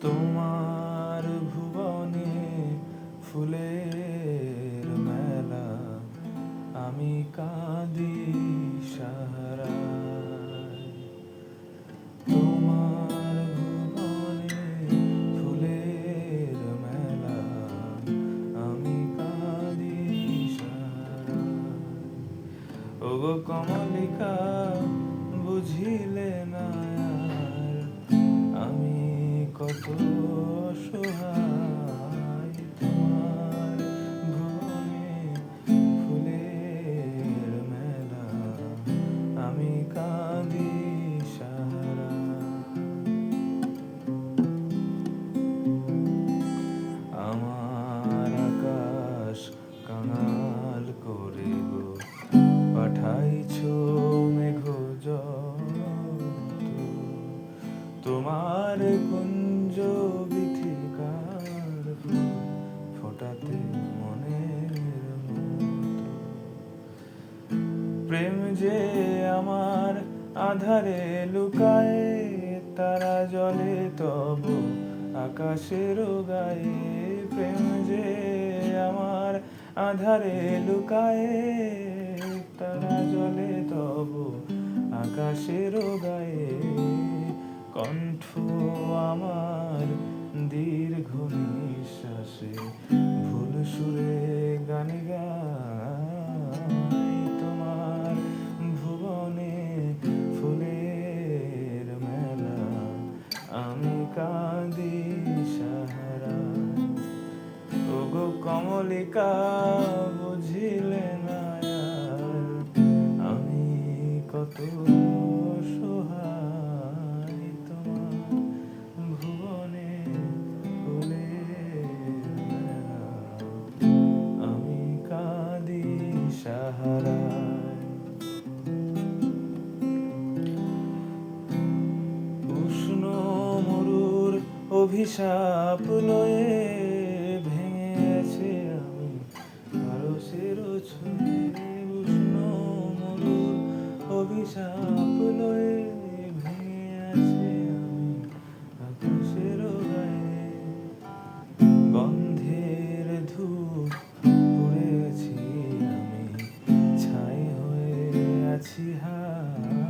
তোমার ভুবনে ফুলের মেলা, আমি কাঁদি সাহারায়। তোমার ভুবনে ফুলের মেলা, আমি কাঁদি সাহারায়। ওগো কমলিকা, বুঝিলে না আর আমি কত অসহায়। তোমার ভুবনে ফুলের মেলা, আমি কাঁদি সাহারায়। আমার আকাশ কাঙাল করে গো পাঠাইছো মেঘযত, তোমার কুঞ্জ বিথিকার ফুল ফোটাতে মনের মতো। প্রেম যে আমার আধারে লুকায়, তারা জলে তব আকাশের গায়ে। প্রেম যে আমার আধারে লুকায়, তারা জলে তব আকাশের গায়ে। কণ্ঠ আমার দীর্ঘ নিঃশ্বাসে ভুল সুরে গান গায়। তোমার ভুবনে ফুলের মেলা, আমি কাঁদি সাহারায়। ওগো কমলিকা, বুঝিলে না আর আমি কত অসহায়। তোমার ভুবনে ফুলের মেলা, আমি কাঁদি সাহারায়। উষ্ণ মরুর অভিশাপ লয়ে ভেঙেছে আমি পারসের ছুঁয়ে। উষ্ণ মরুর অভিশাপ লয়ে ভেঙেছে আমি আকাশের গায়ে। গন্ধের ধূপ পুড়েছি আমি, ছাই হয়ে আছি হায়।